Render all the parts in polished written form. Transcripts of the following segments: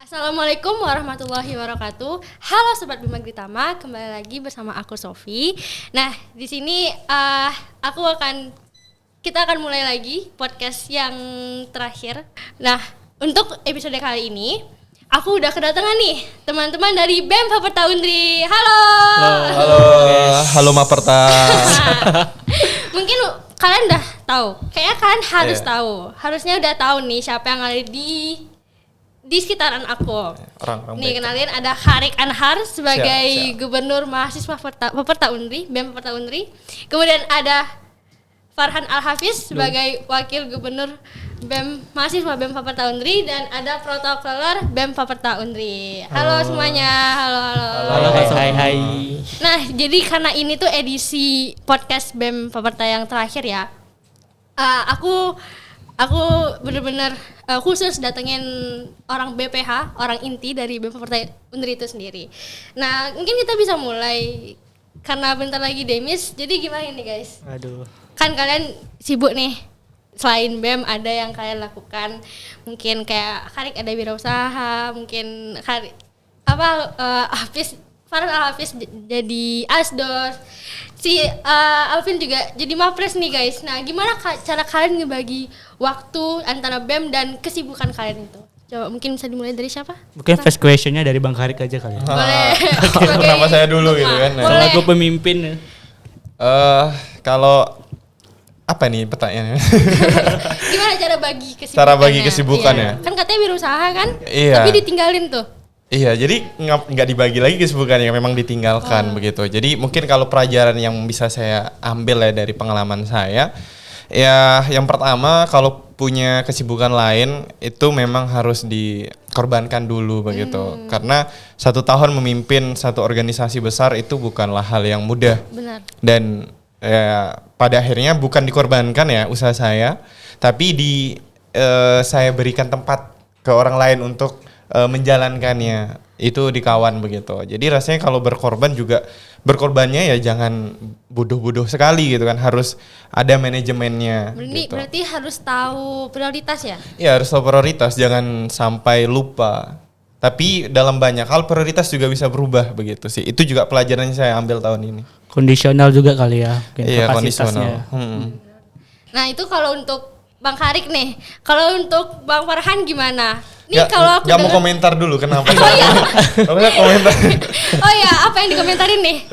Assalamualaikum warahmatullahi wabarakatuh. Halo Sobat Bima Gritama, kembali lagi bersama aku Sofi. Nah, di sini kita akan mulai lagi podcast yang terakhir. Nah, untuk episode kali ini, aku udah kedatangan nih teman-teman dari BEM Faperta Undri. Halo. Halo Maperta. Mungkin kalian udah tahu, kayaknya kalian harus tahu. Harusnya udah tahu nih siapa yang ada di sekitaran aku. Orang nih kenalin, ada Harik Anhar sebagai siap. Gubernur Mahasiswa Faperta Undri, BEM Faperta Undri. Kemudian ada Farhan Al-Hafiz sebagai Wakil Gubernur BEM Mahasiswa BEM Faperta Undri, dan ada Protokoler BEM Faperta Undri. Halo semuanya. Halo. Hai. Nah, jadi karena ini tuh edisi podcast BEM Faperta yang terakhir ya. Aku benar-benar khusus datengin orang BPH, orang inti dari BEM Faperta Undri itu sendiri. Nah, mungkin kita bisa mulai karena bentar lagi Demis. Jadi gimana nih guys? Aduh. Kan kalian sibuk nih. Selain BEM ada yang kalian lakukan. Mungkin kayak Harik ada wirausaha, mungkin Harik Farhan Al-Hafiz jadi asdos. Si Alvin juga jadi mapres nih guys. Nah, gimana cara kalian ngebagi waktu antara BEM dan kesibukan kalian itu? Coba mungkin bisa dimulai dari siapa? Mungkin first questionnya dari Bang Harik aja kali ya. Boleh. Kenapa saya dulu gitu kan? Boleh. Selaku pemimpin. Kalau apa nih pertanyaannya? Gimana cara bagi kesibukannya? Cara bagi kesibukannya? Iya. Kan katanya berusaha kan? Iya. Tapi ditinggalin tuh. Iya, jadi nggak dibagi lagi kesibukannya, memang ditinggalkan begitu. Jadi mungkin kalau pelajaran yang bisa saya ambil ya dari pengalaman saya, ya yang pertama kalau punya kesibukan lain itu memang harus dikorbankan dulu begitu. Karena 1 tahun memimpin satu organisasi besar itu bukanlah hal yang mudah. Benar. Dan pada akhirnya bukan dikorbankan ya usaha saya, tapi saya berikan tempat ke orang lain untuk menjalankannya, itu di kawan begitu. Jadi rasanya kalau berkorbannya ya jangan bodoh-bodoh sekali gitu kan, harus ada manajemennya. Berarti harus tahu prioritas ya? Iya, harus tahu prioritas, jangan sampai lupa. Tapi dalam banyak hal prioritas juga bisa berubah begitu sih. Itu juga pelajaran yang saya ambil tahun ini. Kondisional juga kali ya. Iya, kondisional. Nah, itu kalau untuk Bang Harik nih. Kalau untuk Bang Farhan gimana? Nih Nggak- kalau aku nggak mau komentar dulu kenapa? Nggak komentar. Oh ya, apa yang dikomentarin nih?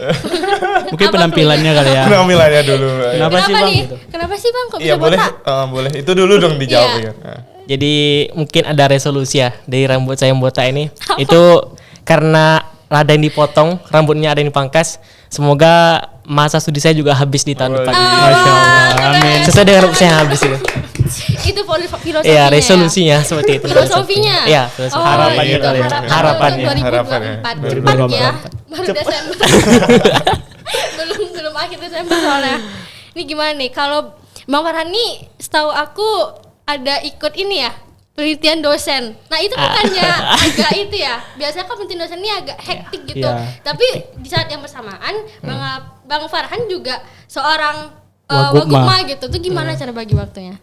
Mungkin Apa penampilannya kali ya. Penampilannya dulu. Kenapa sih, Bang, nih? gitu? Kenapa sih Bang? Kok Iya bisa boleh, botak? boleh. Itu dulu dong dijawab Iya. ya. Jadi mungkin ada resolusi ya dari rambut saya yang botak ini. Itu karena ada yang dipotong, rambutnya ada yang dipangkas. Semoga masa studi saya juga habis di tahun depan. Masya Allah. Amin. Sesuai dengan rambut saya yang habis itu. Itu filosofinya. Iya, resolusinya seperti itu. Filosofinya. Iya, filosofi. Oh, Harapannya gitu. kali ya. Harapannya. Untuk 2024. Cepat ya. Baru Desember. belum akhir Desember soalnya. Ini gimana nih? Kalau Bang Farhan nih, setahu aku ada ikut ini ya, penelitian dosen. Nah itu bukannya agak itu ya, biasanya kan penelitian dosen ini agak hektik gitu. Iya. Tapi di saat yang bersamaan Bang Farhan juga seorang Wagubma. wagubma gitu. Itu gimana cara bagi waktunya?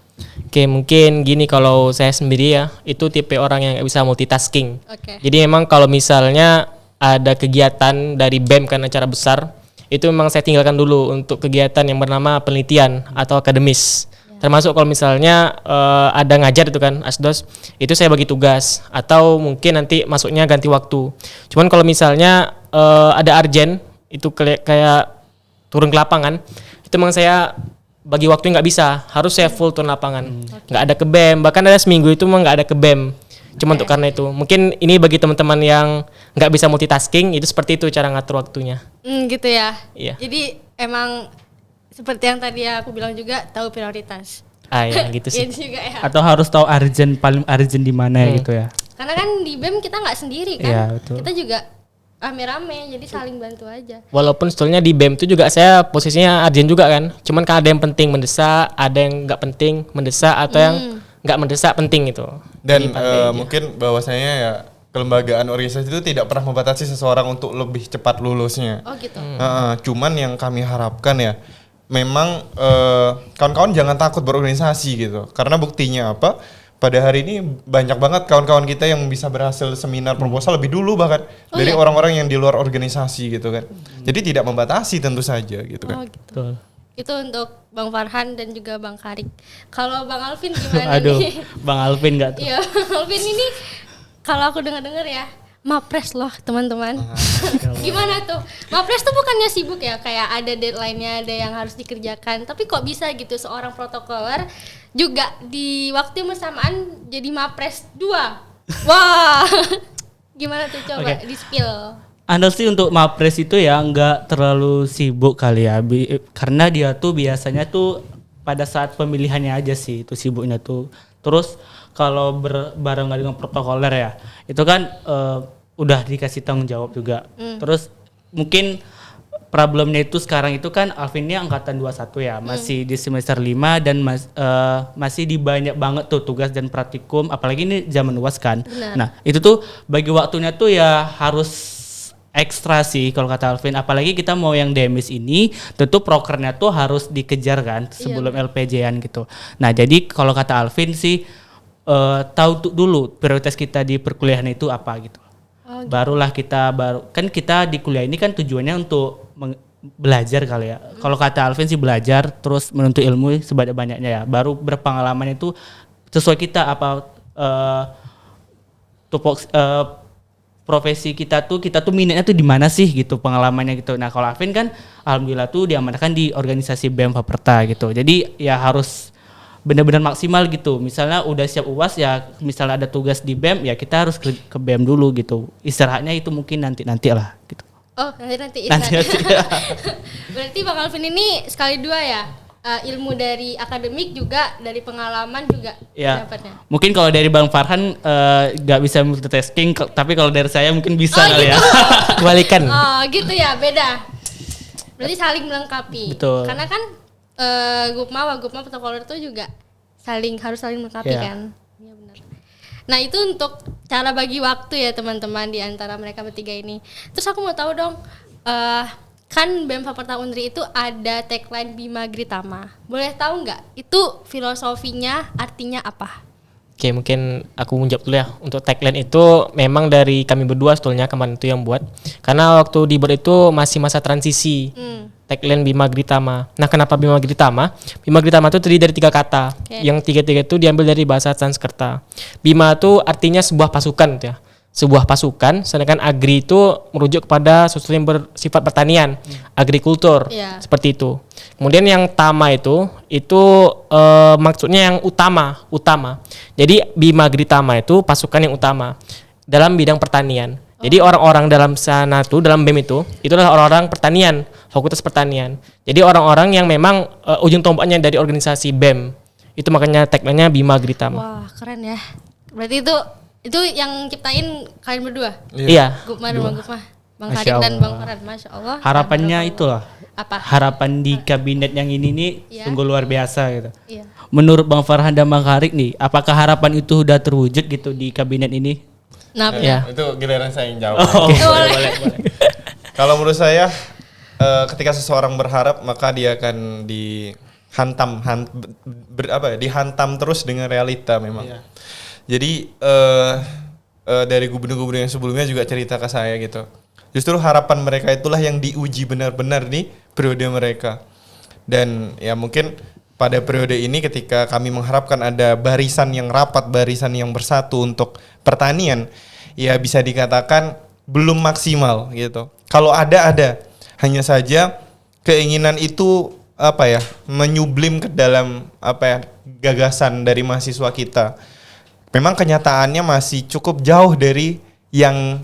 Oke, mungkin gini, kalau saya sendiri ya, itu tipe orang yang nggak bisa multitasking. Oke. Jadi memang kalau misalnya ada kegiatan dari BEM kan acara besar, itu memang saya tinggalkan dulu untuk kegiatan yang bernama penelitian atau akademis. Termasuk kalau misalnya ada ngajar itu kan, asdos, itu saya bagi tugas atau mungkin nanti masuknya ganti waktu. Cuman kalau misalnya ada urgent, itu kayak turun ke lapangan, itu memang saya bagi waktu nggak bisa, harus saya full turun lapangan, nggak ada ke BEM, bahkan ada seminggu itu memang nggak ada ke BEM. Cuma untuk karena itu, mungkin ini bagi teman-teman yang nggak bisa multitasking, itu seperti itu cara ngatur waktunya. Gitu ya. Iya. Jadi emang seperti yang tadi aku bilang juga, tahu prioritas. Ya gitu sih. Itu juga ya. Atau harus tahu paling urgent di mana gitu ya. Karena kan di BEM kita nggak sendiri kan. Iya, betul. Kita juga rame-rame, jadi saling bantu aja. Walaupun sebetulnya di BEM itu juga saya posisinya urgent juga kan. Cuman kan ada yang penting mendesak, ada yang nggak penting mendesak, atau yang nggak mendesak penting itu. Dan Jadi pandai aja. mungkin bahwasanya ya kelembagaan organisasi itu tidak pernah membatasi seseorang untuk lebih cepat lulusnya. Oh gitu. Cuman yang kami harapkan ya, memang kawan-kawan jangan takut berorganisasi gitu. Karena buktinya apa? pada hari ini banyak banget kawan-kawan kita yang bisa berhasil seminar proposal lebih dulu bahkan dari orang-orang yang di luar organisasi gitu kan. Jadi tidak membatasi tentu saja gitu kan. Oh gitu. Betul. Itu untuk Bang Farhan dan juga Bang Karik. Kalau Bang Alvin gimana Aduh, nih? Bang Alvin nggak tuh? Iya, Bang Alvin ini kalau aku dengar-dengar ya, Mapres loh teman-teman. Gimana tuh? Mapres tuh bukannya sibuk ya, kayak ada deadline-nya, ada yang harus dikerjakan. Tapi kok bisa gitu seorang protokoler juga di waktu yang bersamaan jadi Mapres 2? Wah, gimana tuh coba di-spill? Anda sih untuk Mapres itu ya nggak terlalu sibuk kali ya, karena dia tuh biasanya tuh pada saat pemilihannya aja sih itu sibuknya tuh. Terus kalau barengan dengan protokoler ya, itu kan udah dikasih tanggung jawab juga. Terus mungkin problemnya itu sekarang itu kan Alvinnya angkatan 21 ya, masih di semester 5 dan masih di banyak banget tuh tugas dan praktikum, apalagi ini zaman UAS kan. Benar. Nah, itu tuh bagi waktunya tuh ya harus ekstra sih kalau kata Alvin, apalagi kita mau yang demis ini tentu prokernya tuh harus dikejar kan sebelum LPJ-an gitu. Nah, jadi kalau kata Alvin sih tahu dulu prioritas kita di perkuliahan itu apa gitu. Barulah kita kan kita di kuliah ini kan tujuannya untuk belajar kali ya. Kalau kata Alvin sih belajar terus menuntut ilmu sebanyak-banyaknya ya. Baru berpengalaman itu sesuai kita apa profesi kita tuh minatnya tuh di mana sih gitu pengalamannya gitu. Nah, kalau Alvin kan alhamdulillah tuh diamanahkan di organisasi BEM Faperta gitu. Jadi ya harus benar-benar maksimal gitu. Misalnya udah siap UAS ya, misalnya ada tugas di BEM ya kita harus ke BEM dulu gitu. Istirahatnya itu mungkin nanti lah gitu. Oh, nanti istirahat. Berarti Bang Alvin ini sekali dua ya? Ilmu dari akademik juga, dari pengalaman juga Ya, dapatnya. mungkin kalau dari Bang Farhan nggak bisa multitasking, tapi kalau dari saya mungkin bisa kali ya. Kebalikan. Oh, gitu ya, beda. Berarti saling melengkapi. Betul. Karena kan Gupma protokoler itu juga harus saling melengkapi kan. Iya benar. Nah, itu untuk cara bagi waktu ya teman-teman di antara mereka bertiga ini. Terus aku mau tahu dong, kan BEM Faperta Unri itu ada tagline Bima Gritama. Boleh tahu nggak itu filosofinya artinya apa? Oke, mungkin aku menjawab dulu ya. Untuk tagline itu memang dari kami berdua sebetulnya kemarin itu yang buat. Karena waktu dibuat itu masih masa transisi. Tagline Bima Gritama. Nah, kenapa Bima Gritama? Bima Gritama itu terdiri dari 3 kata. Yang tiga-tiga itu diambil dari bahasa Sanskerta. Bima itu artinya sebuah pasukan gitu ya. Sebuah pasukan, sedangkan agri itu merujuk kepada sesuatu yang bersifat pertanian, agrikultur, seperti itu. Kemudian yang tama itu maksudnya yang utama. Jadi Bima Gritama itu pasukan yang utama dalam bidang pertanian. Jadi orang-orang dalam sana tuh, dalam BEM itu adalah orang-orang pertanian, fakultas pertanian. Jadi orang-orang yang memang ujung tombaknya dari organisasi BEM. Itu makanya tagline-nya Bima Gritama. Wah, keren ya. Berarti itu yang ciptain kalian berdua? Iya. Gupma dan Bang Gupma, Bang Masya Harik dan Allah. Bang Farhan, Masya Allah. Harapannya itulah. Apa? Harapan di kabinet yang ini nih sungguh luar biasa gitu. Iya. Menurut Bang Farhan dan Bang Harik nih, apakah harapan itu udah terwujud gitu di kabinet ini? Nah, Ya. Itu giliran saya yang jawab. Boleh. Kalau menurut saya ketika seseorang berharap maka dia akan dihantam terus dengan realita memang. Jadi dari gubernur-gubernur yang sebelumnya juga cerita ke saya gitu. Justru harapan mereka itulah yang diuji benar-benar di periode mereka. Dan ya mungkin pada periode ini ketika kami mengharapkan ada barisan yang rapat, barisan yang bersatu untuk pertanian, ya bisa dikatakan belum maksimal gitu. Kalau ada. Hanya saja keinginan itu menyublim ke dalam gagasan dari mahasiswa kita. Memang kenyataannya masih cukup jauh dari yang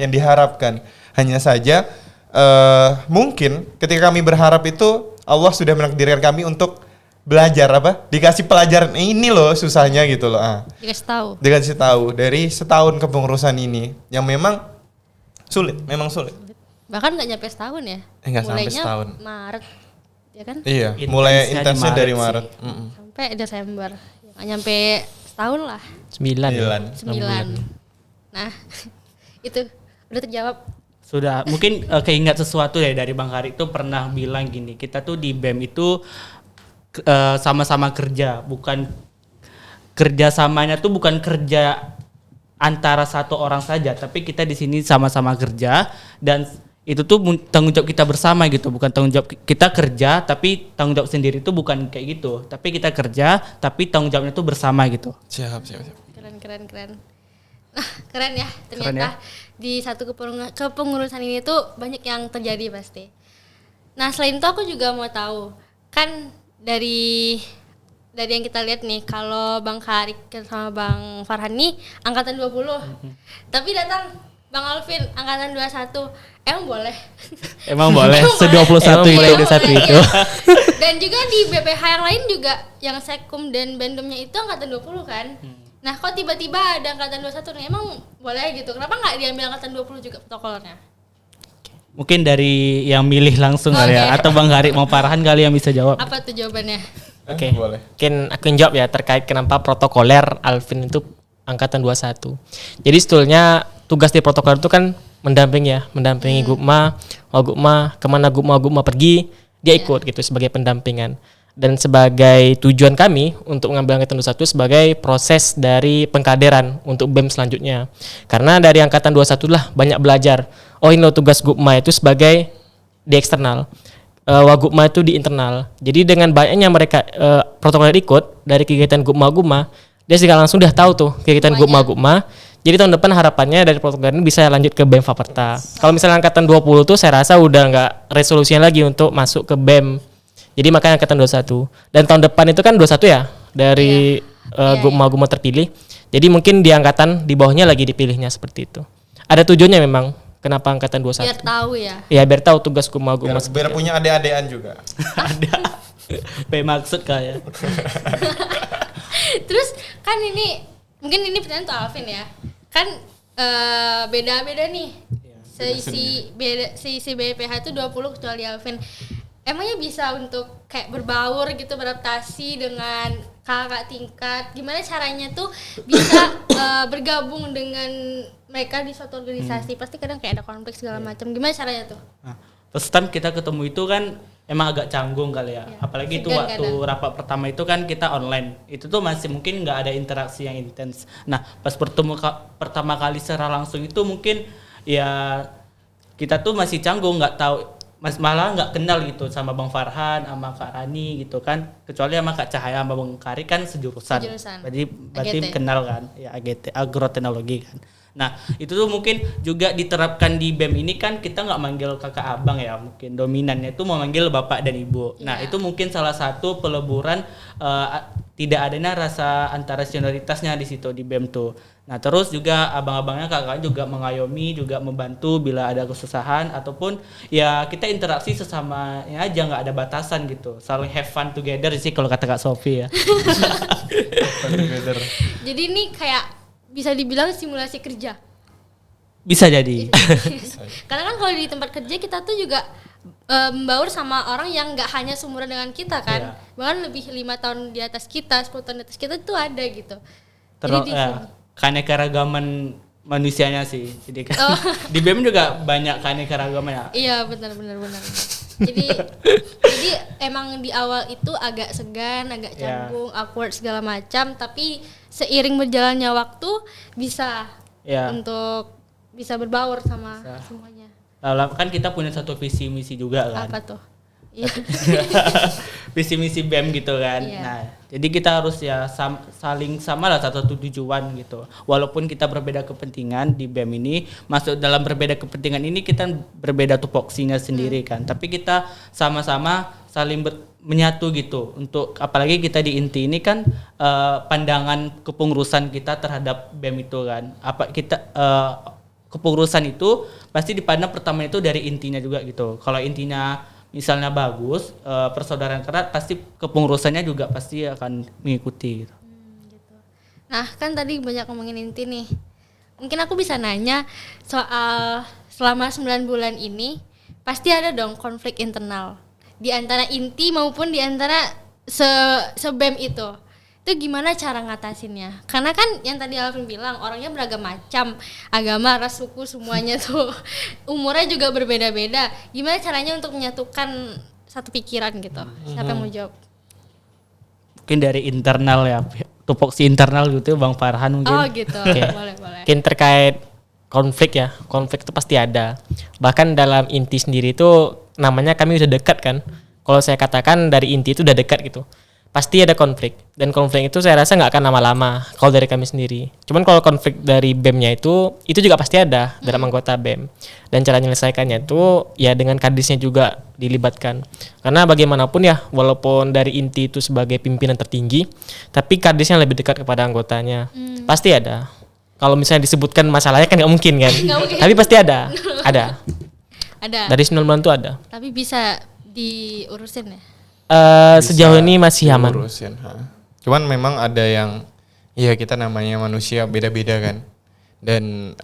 yang diharapkan. Hanya saja mungkin ketika kami berharap itu Allah sudah menakdirkan kami untuk belajar dikasih pelajaran ini loh susahnya gitu loh. Dikasih tahu dari setahun kepengurusan ini yang memang sulit. Bahkan nggak nyampe setahun ya? Nggak sampai setahun. Maret, ya kan? Iya, mulai intensnya dari Maret. Sampai Desember, nggak nyampe setahun lah. 9. 9. Nah, itu udah terjawab. Sudah, mungkin keingat sesuatu ya dari Bang Harik tuh pernah bilang gini, kita tuh di BEM itu sama-sama kerja, bukan kerjasamanya tuh bukan kerja antara satu orang saja, tapi kita di sini sama-sama kerja dan itu tuh tanggung jawab kita bersama gitu, bukan tanggung jawab kita kerja tapi tanggung jawab sendiri itu bukan kayak gitu, tapi kita kerja tapi tanggung jawabnya tuh bersama gitu. Siap. Keren. Nah, keren ya ternyata Keren ya? di satu kepengurusan ini tuh banyak yang terjadi pasti. Nah, selain itu aku juga mau tahu, kan dari yang kita lihat nih, kalau Bang Harik sama Bang Farhan nih angkatan 20. Tapi datang Bang Alvin angkatan 21. Emang boleh? Emang boleh, Emang se-21 boleh. itu. Emang satu boleh, itu. ya. Dan juga di BPH yang lain juga, yang Sekum dan Bendomnya itu angkatan 20 kan? Nah, kok tiba-tiba ada angkatan 21 nih? Emang boleh gitu? Kenapa nggak diambil angkatan 20 juga protokolernya? Mungkin dari yang milih langsung kali ya, Oke. atau Bang Harik mau Farhan kali yang bisa jawab. Apa tuh jawabannya? Oke. Boleh. Mungkin aku yang jawab ya terkait kenapa protokoler Alvin itu angkatan 21. Jadi sebetulnya tugas di protokoler itu kan mendampingi Gupma, Wagupma, kemana Gupma pergi, dia ikut gitu sebagai pendampingan. Dan sebagai tujuan kami untuk mengambil angkatan 21 sebagai proses dari pengkaderan untuk BEM selanjutnya. Karena dari angkatan 21 lah banyak belajar. Oh, ini loh tugas Gupma itu sebagai di eksternal. Wagupma itu di internal. Jadi dengan banyaknya mereka protokoler ikut dari kegiatan Gupma, dia sih langsung udah tahu tuh kegiatan Gupma. Jadi tahun depan harapannya dari protokoler ini bisa lanjut ke BEM Faperta. Kalau misalnya angkatan 20 tuh saya rasa udah nggak resolusinya lagi untuk masuk ke BEM. Jadi makanya angkatan 21. Dan tahun depan itu kan 21 ya dari Gupma terpilih. Jadi mungkin di angkatan di bawahnya lagi dipilihnya seperti itu. Ada tujuannya memang kenapa angkatan 21. Biar tahu ya. Ya biar tahu tugas Gupma Biar punya adik-adikan juga. Ada. P maksud kayak. Terus kan ini mungkin ini pertanyaan untuk Alvin ya. Kan beda-beda nih. Seisi BPH itu 20 kecuali Alvin. Emangnya bisa untuk kayak berbaur gitu, beradaptasi dengan kakak tingkat? Gimana caranya tuh bisa bergabung dengan mereka di suatu organisasi? Pasti kadang kayak ada konflik segala macam. Gimana caranya tuh? Nah, first time kita ketemu itu kan emang agak canggung kali ya. Apalagi itu segan waktu rapat pertama itu kan kita online. Itu tuh masih mungkin nggak ada interaksi yang intens. Nah, pas pertama kali secara langsung itu mungkin ya kita tuh masih canggung, nggak tahu, malah nggak kenal gitu sama Bang Farhan, sama Kak Rani gitu kan. Kecuali sama Kak Cahaya, sama Bang Kari kan sejurusan. Berarti AGT. kenal kan, ya AGT, agroteknologi kan. Nah, itu tuh mungkin juga diterapkan di BEM ini kan kita nggak manggil kakak abang ya, mungkin dominannya itu mau manggil bapak dan ibu. Nah, itu mungkin salah satu peleburan tidak adanya rasa antara senioritasnya di situ di BEM tuh. Nah, terus juga abang-abangnya kakak juga mengayomi, juga membantu bila ada kesusahan ataupun ya kita interaksi sesamanya aja, nggak ada batasan gitu. Saling have fun together sih kalau kata Kak Sofi ya. Jadi ini kayak bisa dibilang simulasi kerja. Bisa jadi. Karena kan kalau di tempat kerja kita tuh juga membaur sama orang yang nggak hanya seumuran dengan kita kan. Bahkan lebih 5 tahun di atas kita, 10 tahun di atas kita tuh ada gitu. Terus keanekaragaman manusianya sih. Jadi kan di BEM juga banyak keanekaragaman ya. Iya, benar. Jadi emang di awal itu agak segan, agak canggung, awkward segala macam, tapi seiring berjalannya waktu bisa untuk bisa berbaur sama semuanya. Lalu kan kita punya satu visi misi juga kan. Apa tuh? Visi misi BEM gitu kan. Iya. Nah, jadi kita harus ya saling sama lah satu tujuan gitu. Walaupun kita berbeda kepentingan di BEM ini, masuk dalam berbeda kepentingan ini kita berbeda tupoksinya sendiri kan. Tapi kita sama-sama saling menyatu gitu. Untuk apalagi kita di inti ini kan pandangan kepengurusan kita terhadap BEM itu kan. Kepengurusan itu pasti dipandang pertama itu dari intinya juga gitu. Kalau intinya misalnya bagus, persaudaraan erat, pasti kepengurusannya juga pasti akan mengikuti gitu. Gitu. Nah, kan tadi banyak ngomongin inti nih. Mungkin aku bisa nanya soal selama 9 bulan ini pasti ada dong konflik internal di antara inti maupun di antara se-BEM itu. Itu gimana cara ngatasinnya? Karena kan yang tadi Alvin bilang orangnya beragam macam, agama, ras, suku, semuanya tuh umurnya juga berbeda-beda. Gimana caranya untuk menyatukan satu pikiran gitu? Siapa yang mau jawab? Mungkin dari internal ya. tupoksi internal gitu Bang Farhan mungkin. Oh gitu. Boleh. Mungkin terkait konflik ya, konflik itu pasti ada. Bahkan dalam inti sendiri itu namanya kami udah dekat kan. Kalau saya katakan dari inti itu udah dekat gitu. Pasti ada konflik, dan konflik itu saya rasa nggak akan lama-lama kalau dari kami sendiri. Cuman kalau konflik dari BEM-nya itu juga pasti ada dalam anggota BEM. Dan cara menyelesaikannya itu ya dengan kadisnya juga dilibatkan. Karena bagaimanapun ya, walaupun dari inti itu sebagai pimpinan tertinggi, tapi kadisnya lebih dekat kepada anggotanya. Pasti ada. Kalau misalnya disebutkan masalahnya kan nggak mungkin kan. Nggak mungkin. Tapi pasti ada. Ada. Ada. Dari 9 bulan itu ada. Tapi bisa diurusin ya. Sejauh ini masih aman. Urusin, cuman memang ada yang ya kita namanya manusia beda-beda kan. Dan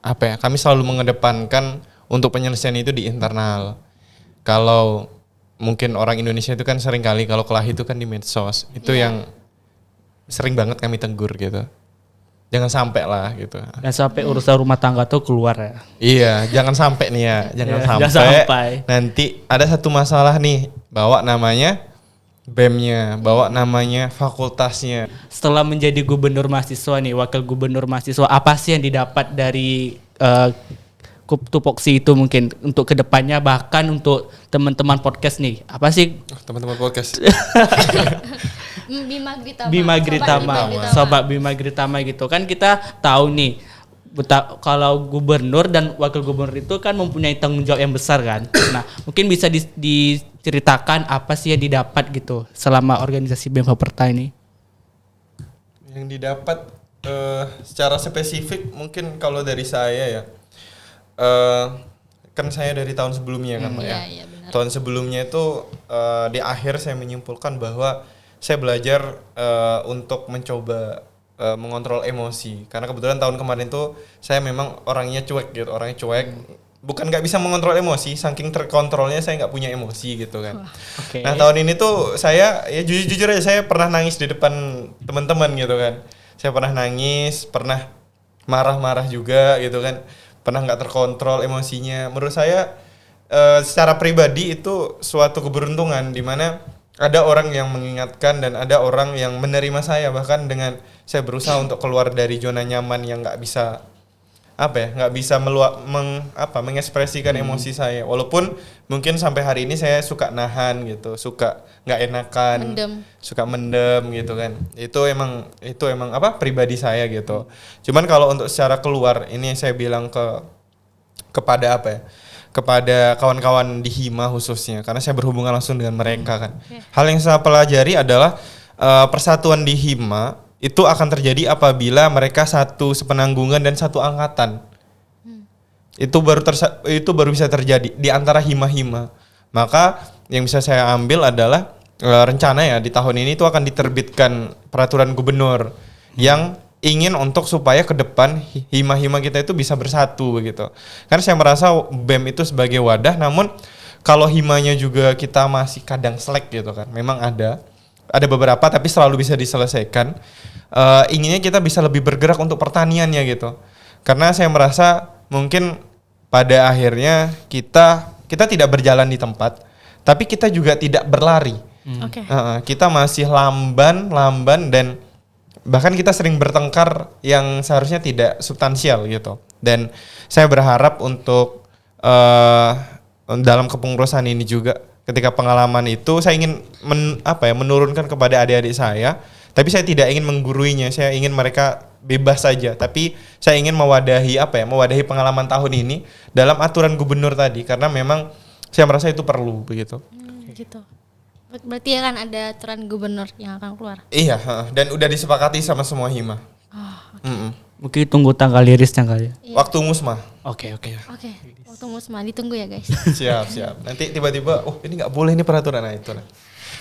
apa ya? Kami selalu mengedepankan untuk penyelesaian itu di internal. Kalau mungkin orang Indonesia itu kan sering kali kalau kelahi itu kan di medsos. Itu yang sering banget kami tegur gitu. Jangan sampai lah gitu. Dan sampai urusan rumah tangga tuh keluar ya. Iya, jangan sampai nih ya, jangan Jangan sampai. sampai. Nanti ada satu masalah nih, bawa namanya BEM-nya, bawa namanya fakultasnya. Setelah menjadi gubernur mahasiswa nih, wakil gubernur mahasiswa, apa sih yang didapat dari tupoksi itu mungkin untuk kedepannya, bahkan untuk teman-teman podcast nih, apa sih? Teman-teman podcast. Bima Gritama. Sobat Bima Gritama gitu kan, kita tahu nih kalau gubernur dan wakil gubernur itu kan mempunyai tanggung jawab yang besar kan. Nah mungkin bisa diceritakan apa sih yang didapat gitu selama organisasi BEM Faperta ini. Yang didapat secara spesifik mungkin kalau dari saya ya, kan saya dari tahun sebelumnya kan Pak ya. Iya, benar. Tahun sebelumnya itu di akhir saya menyimpulkan bahwa saya belajar untuk mencoba mengontrol emosi, karena kebetulan tahun kemarin tuh saya memang orangnya cuek gitu, bukan nggak bisa mengontrol emosi, saking terkontrolnya saya nggak punya emosi gitu kan. Okay. Nah tahun ini tuh saya ya jujur aja saya pernah nangis di depan teman-teman gitu kan, saya pernah nangis, pernah marah-marah juga gitu kan, pernah nggak terkontrol emosinya. Menurut saya secara pribadi itu suatu keberuntungan di mana ada orang yang mengingatkan dan ada orang yang menerima saya, bahkan dengan saya berusaha untuk keluar dari zona nyaman yang nggak bisa mengekspresikan emosi saya, walaupun mungkin sampai hari ini saya suka nahan gitu, suka nggak enakan, suka mendem gitu kan. Itu emang pribadi saya gitu. Cuman kalau untuk secara keluar ini saya bilang kepada kepada kawan-kawan di Hima khususnya, karena saya berhubungan langsung dengan mereka kan. Hal yang saya pelajari adalah persatuan di Hima itu akan terjadi apabila mereka satu sepenanggungan dan satu angkatan. Itu baru bisa terjadi di antara Hima-Hima. Maka yang bisa saya ambil adalah rencana ya di tahun ini itu akan diterbitkan peraturan gubernur yang ingin untuk supaya ke depan hima-hima kita itu bisa bersatu begitu. Karena saya merasa BEM itu sebagai wadah, namun kalau himanya juga kita masih kadang slack gitu kan. Memang ada beberapa tapi selalu bisa diselesaikan. Inginnya kita bisa lebih bergerak untuk pertaniannya gitu. Karena saya merasa mungkin pada akhirnya kita tidak berjalan di tempat, tapi kita juga tidak berlari. Kita masih lamban dan bahkan kita sering bertengkar yang seharusnya tidak substansial gitu. Dan saya berharap untuk dalam kepengurusan ini juga, ketika pengalaman itu saya ingin menurunkan kepada adik-adik saya, tapi saya tidak ingin mengguruinya, saya ingin mereka bebas saja, tapi saya ingin mewadahi pengalaman tahun ini dalam aturan gubernur tadi, karena memang saya merasa itu perlu begitu. Gitu. Berarti ya kan ada aturan gubernur yang akan keluar. Iya, dan udah disepakati sama semua hima. Mungkin tunggu tanggal lirisnya kali. Iya. Waktu musma. Oke. Waktu musma ditunggu ya guys. Siap. Nanti tiba-tiba, ini nggak boleh nih peraturan, nah itu.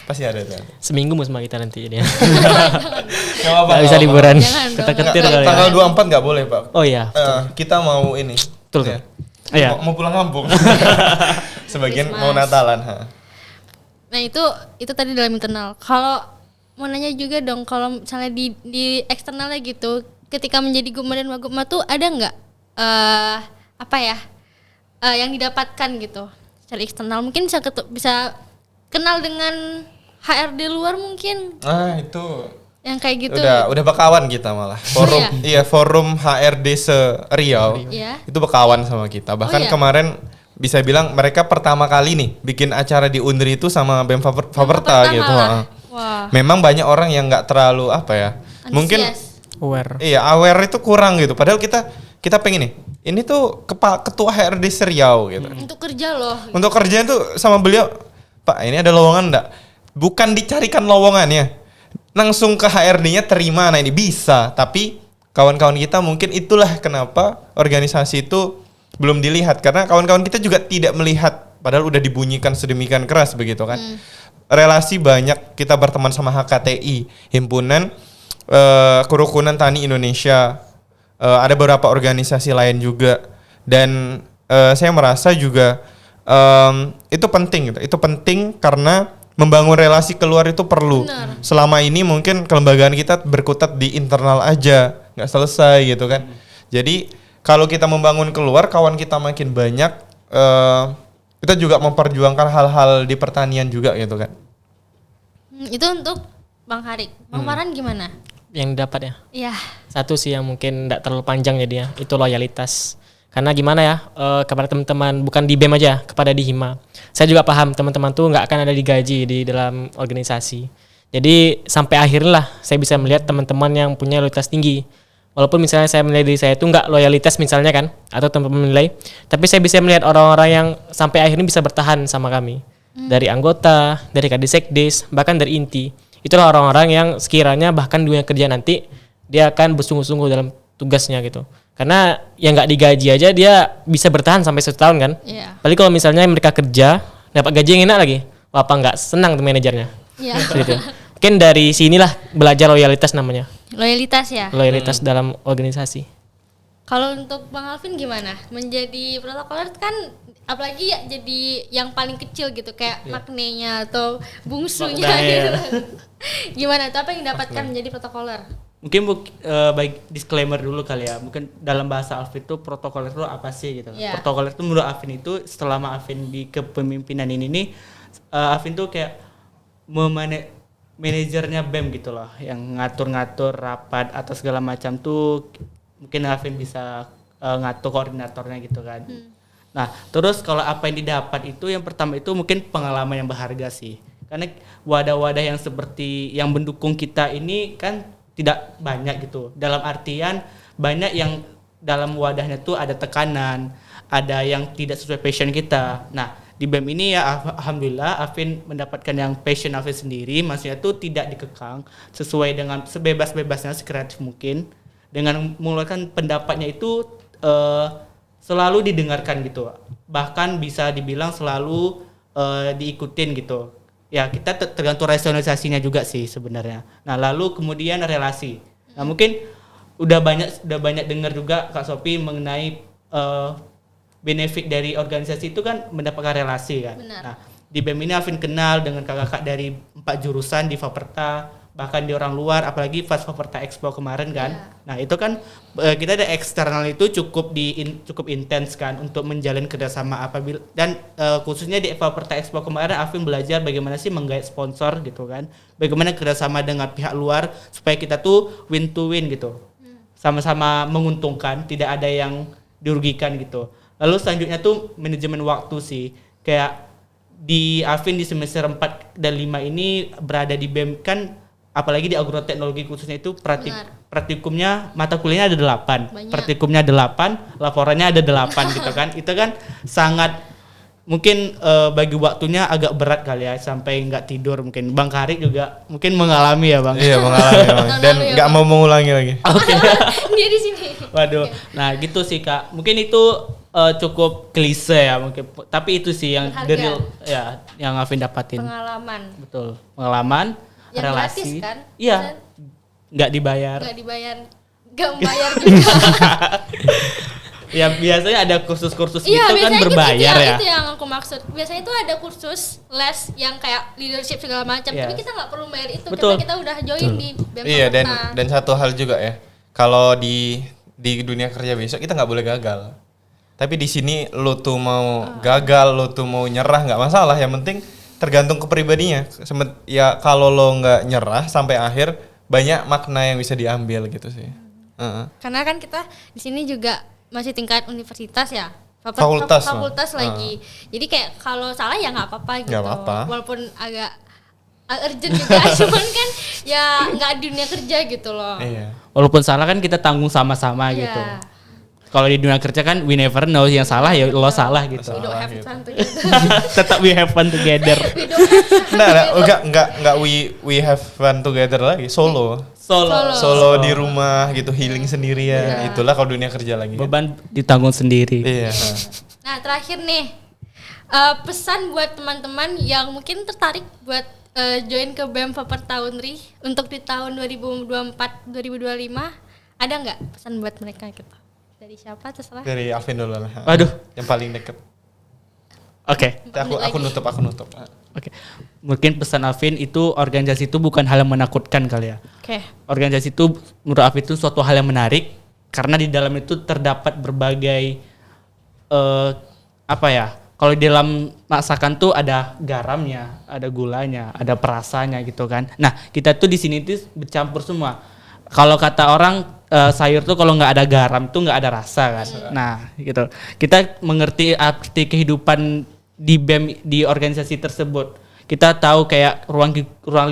Pasti ada. Seminggu musma kita nanti jadi. Nggak apa-apa. Nggak bisa liburan. Jangan Kita dong. ketir kali ya. Tanggal 24 nggak boleh Pak. Oh iya. Kita mau ini. Betul. Ya. Iya. Mau pulang kampung. Sebagian mau Christmas. Natalan. Nah itu tadi dalam internal. Kalau mau nanya juga dong, kalau misalnya di eksternalnya gitu, ketika menjadi gubernur dan wagubma tuh ada nggak yang didapatkan gitu secara eksternal? Mungkin bisa kenal dengan HRD luar mungkin. Itu Yang kayak gitu. Udah bekawan kita malah. Forum forum HRD se-Riau. Iya. Itu bekawan sama kita. Bahkan iya? kemarin bisa bilang mereka pertama kali nih bikin acara di Unri itu sama BEM Faperta gitu. Malah. Wah. Memang banyak orang yang nggak terlalu apa ya. Mungkin Aware. iya, aware itu kurang gitu. Padahal kita pengen nih. Ini tuh ketua HRD Riau gitu. Untuk kerja loh. Untuk kerja tuh sama beliau, Pak, ini ada lowongan enggak? Bukan dicarikan lowongannya. Langsung ke HRD-nya terima. Nah, ini bisa, tapi kawan-kawan kita mungkin itulah kenapa organisasi itu belum dilihat, karena kawan-kawan kita juga tidak melihat padahal udah dibunyikan sedemikian keras begitu kan. Relasi banyak, kita berteman sama HKTI, Himpunan Kerukunan Tani Indonesia. Ada beberapa organisasi lain juga, dan saya merasa juga itu penting gitu. Itu penting karena membangun relasi keluar itu perlu. Benar. Selama ini mungkin kelembagaan kita berkutat di internal aja, nggak selesai gitu kan. Jadi kalau kita membangun keluar, kawan kita makin banyak, kita juga memperjuangkan hal-hal di pertanian juga gitu kan. Itu untuk Bang Harik. Bang Farhan gimana? Yang didapat ya. Iya. Satu sih yang mungkin tidak terlalu panjang jadinya, itu loyalitas. Karena gimana ya, kepada teman-teman, bukan di BEM aja, kepada di Hima. Saya juga paham teman-teman tuh nggak akan ada digaji di dalam organisasi. Jadi sampai akhirnya lah saya bisa melihat teman-teman yang punya loyalitas tinggi. Walaupun misalnya saya menilai diri saya itu nggak loyalitas misalnya kan, atau teman-teman menilai, tapi saya bisa melihat orang-orang yang sampai akhirnya bisa bertahan sama kami. Dari anggota, dari Kadissekdis, bahkan dari inti. Itulah orang-orang yang sekiranya bahkan dunia kerja nanti dia akan bersungguh-sungguh dalam tugasnya gitu. Karena yang nggak digaji aja dia bisa bertahan sampai 1 tahun kan. Iya. Apalagi kalau misalnya mereka kerja dapat gaji yang enak lagi, apa nggak senang tuh manajernya. Iya. Gitu. Mungkin dari sinilah belajar loyalitas namanya. Loyalitas ya. Loyalitas dalam organisasi. Kalau untuk Bang Alvin gimana? Menjadi protokoler kan apalagi ya jadi yang paling kecil gitu kayak maknanya atau bungsunya gitu. Gimana tuh apa yang didapatkan menjadi protokoler? Mungkin baik disclaimer dulu kali ya. Mungkin dalam bahasa Alvin itu protokoler itu apa sih gitu. Yeah. Protokoler itu menurut Alvin itu selama Alvin di kepemimpinan ini nih Alvin tuh kayak manajernya BEM gitu loh, yang ngatur-ngatur rapat atau segala macam tuh mungkin Alvin bisa ngatur koordinatornya gitu kan. Nah, terus kalau apa yang didapat itu yang pertama itu mungkin pengalaman yang berharga sih. Karena wadah-wadah yang seperti yang mendukung kita ini kan tidak banyak gitu. Dalam artian banyak yang dalam wadahnya tuh ada tekanan, ada yang tidak sesuai passion kita. Nah, di BEM ini ya alhamdulillah Alvin mendapatkan yang passion Alvin sendiri, maksudnya tuh tidak dikekang, sesuai dengan sebebas-bebasnya, sekreatif mungkin. Dengan mengeluarkan pendapatnya itu selalu didengarkan gitu. Bahkan bisa dibilang selalu diikutin gitu. Ya kita tergantung rasionalisasinya juga sih sebenarnya. Nah lalu kemudian relasi. Nah mungkin udah banyak dengar juga Kak Sophie mengenai benefit dari organisasi itu kan mendapatkan relasi kan. Benar. Nah di BEM ini Alvin kenal dengan kakak-kakak dari 4 jurusan di Faperta, bahkan di orang luar, apalagi pas Faperta Expo kemarin kan. Nah itu kan kita ada eksternal itu cukup intens kan untuk menjalin kerjasama apabila dan khususnya di Faperta Expo kemarin Alvin belajar bagaimana sih menggait sponsor gitu kan, bagaimana kerjasama dengan pihak luar supaya kita tuh win to win gitu, sama-sama menguntungkan, tidak ada yang dirugikan gitu. Lalu selanjutnya tuh manajemen waktu sih, kayak di Alvin di semester 4 dan 5 ini berada di BEM kan, apalagi di agroteknologi khususnya itu praktikumnya mata kuliahnya ada 8, praktikumnya 8, laporannya ada 8 gitu kan. Itu kan sangat mungkin bagi waktunya agak berat kali ya, sampai nggak tidur mungkin. Bang Karik juga mungkin mengalami ya Bang. Iya mengalami Bang. Dan nggak mau mengulangi lagi. Oke. Dia di sini. Waduh. Nah gitu sih Kak. Mungkin itu cukup klise ya mungkin. Tapi itu sih yang real ya yang Alvin dapatin. Pengalaman. Betul. Pengalaman. Yang relasi gratis kan? Iya, nggak dibayar nggak membayar juga. Ya biasanya ada kursus-kursus Iya, gitu kan berbayar gitu, ya. Itu yang aku maksud. Biasanya itu ada kursus les yang kayak leadership segala macam, Iya. tapi kita nggak perlu bayar itu Betul. karena kita udah join di BEM. Iya, dan satu hal juga ya, kalau di dunia kerja besok kita nggak boleh gagal. Tapi di sini lo tuh mau gagal, lo tuh mau nyerah nggak masalah. Yang penting tergantung kepribadinya. Ya kalau lo nggak nyerah sampai akhir, banyak makna yang bisa diambil gitu sih. Karena kan kita di sini juga masih tingkat universitas ya. Fakultas lagi. Jadi kayak kalau salah ya nggak apa-apa gitu. Nggak apa-apa. Walaupun agak urgent juga, cuman kan ya nggak dunia kerja gitu loh. Iya. Walaupun salah kan kita tanggung sama-sama Iya. gitu. Kalau di dunia kerja kan we never know, yang salah ya lo salah gitu. We don't have gitu. fun together. Tetap we have fun together. We don't have fun. Enggak we have fun together lagi, solo di rumah gitu, healing sendirian. Itulah kalau dunia kerja lagi. Beban ditanggung sendiri. Iya. Nah terakhir nih, pesan buat teman-teman yang mungkin tertarik buat join ke BEM Faperta Unri untuk di tahun 2024-2025, ada nggak pesan buat mereka gitu? Dari siapa terserah? Dari Alvin dulu lah. Waduh. Yang paling deket. Oke. Aku nutup. Oke. Mungkin pesan Alvin itu, organisasi itu bukan hal yang menakutkan kali ya. Oke. Organisasi itu menurut Alvin itu suatu hal yang menarik karena di dalam itu terdapat berbagai kalau di dalam masakan tuh ada garamnya, ada gulanya, ada perasanya gitu kan. Nah, kita tuh di sini tuh bercampur semua. Kalau kata orang sayur tuh kalau nggak ada garam tuh nggak ada rasa kan. Nah, gitu. Kita mengerti arti kehidupan di BEM, di organisasi tersebut. Kita tahu kayak ruang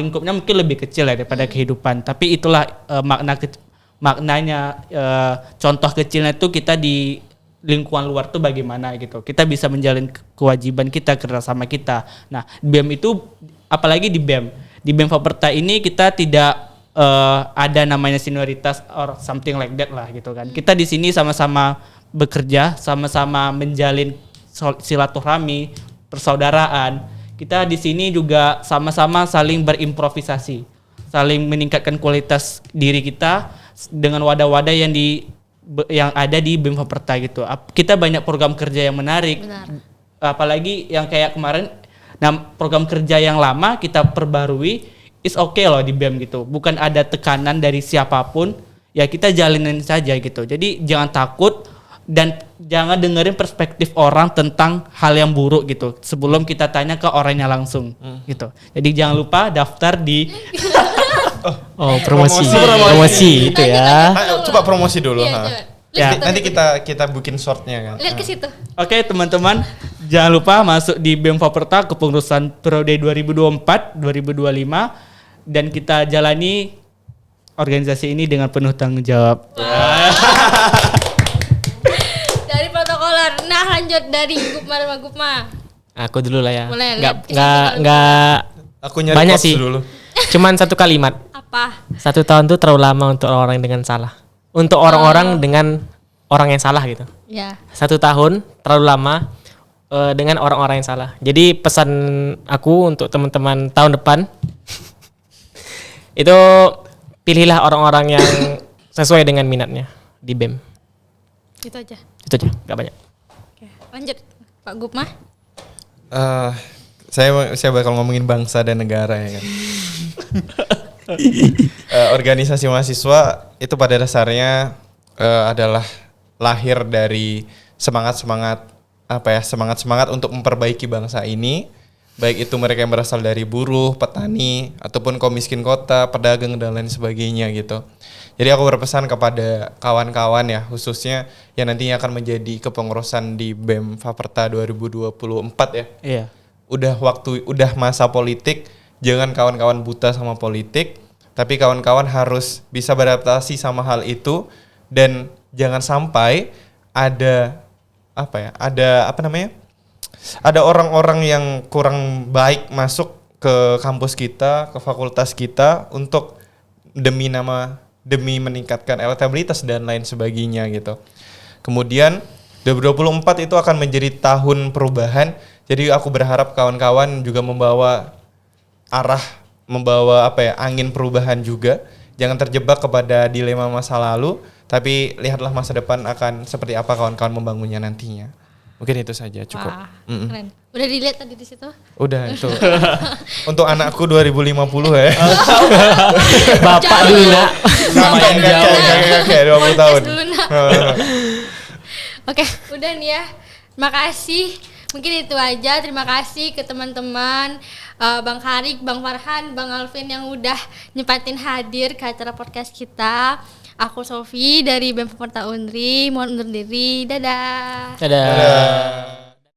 lingkupnya mungkin lebih kecil ya daripada kehidupan, tapi itulah maknanya, contoh kecilnya tuh kita di lingkungan luar tuh bagaimana gitu. Kita bisa menjalin kewajiban kita, kerjasama kita. Nah, BEM itu apalagi di BEM Faperta ini kita tidak ada namanya senioritas or something like that lah gitu kan. Kita di sini sama-sama bekerja, sama-sama menjalin silaturahmi, persaudaraan. Kita di sini juga sama-sama saling berimprovisasi, saling meningkatkan kualitas diri kita dengan wadah-wadah yang ada di BEM Faperta gitu. Kita banyak program kerja yang menarik. Benar. Apalagi yang kayak kemarin, program kerja yang lama kita perbarui. Is okay loh di BEM gitu. Bukan ada tekanan dari siapapun. Ya kita jalinin saja gitu. Jadi jangan takut dan jangan dengerin perspektif orang tentang hal yang buruk gitu. Sebelum kita tanya ke orangnya langsung gitu. Jadi jangan lupa daftar di promosi itu ya. Coba promosi dulu. Iya, ha. coba. Ya. Nanti kita bikin shortnya kan. Lihat ke situ. Oke teman-teman, jangan lupa masuk di BEM Faperta kepengurusan periode 2024-2025 dan kita jalani organisasi ini dengan penuh tanggung jawab. Dari protokoler. Nah lanjut dari Gupma. Aku dulu lah ya. Boleh, Nggak Aku nyari banyak quotes sih. dulu. Cuman satu kalimat. Apa? 1 tahun tuh terlalu lama untuk orang dengan salah. Untuk orang-orang dengan orang yang salah gitu. Ya. 1 tahun terlalu lama dengan orang-orang yang salah. Jadi pesan aku untuk teman-teman tahun depan itu pilihlah orang-orang yang sesuai dengan minatnya di BEM. Itu aja. Itu aja, nggak banyak. Oke. Lanjut Pak Gupma. Saya bakal ngomongin bangsa dan negara ya kan. Organisasi mahasiswa itu pada dasarnya adalah lahir dari semangat untuk memperbaiki bangsa ini, baik itu mereka yang berasal dari buruh, petani, ataupun kaum miskin kota, pedagang dan lain sebagainya gitu. Jadi aku berpesan kepada kawan-kawan ya, khususnya yang nantinya akan menjadi kepengurusan di BEM Faperta 2024 ya. Iya. Udah masa politik, jangan kawan-kawan buta sama politik, tapi kawan-kawan harus bisa beradaptasi sama hal itu dan jangan sampai ada orang-orang yang kurang baik masuk ke kampus kita, ke fakultas kita untuk demi meningkatkan elektabilitas dan lain sebagainya gitu. Kemudian 2024 itu akan menjadi tahun perubahan. Jadi aku berharap kawan-kawan juga membawa angin perubahan juga. Jangan terjebak kepada dilema masa lalu, tapi lihatlah masa depan akan seperti apa kawan-kawan membangunnya nantinya. Mungkin itu saja cukup. Wah, keren. Udah dilihat tadi di situ? Udah itu. Untuk anakku 2050 ya. Bapak dulu nak. Sama kayak 20 tahun. Dulu, Nak. Oke, udah nih ya. Makasih. Mungkin itu aja. Terima kasih ke teman-teman Bang Harik, Bang Farhan, Bang Alvin yang udah nyempatin hadir ke acara podcast kita. Aku Sofi dari BEM Fakultas Unri, mohon undur diri. Dadah. Dadah.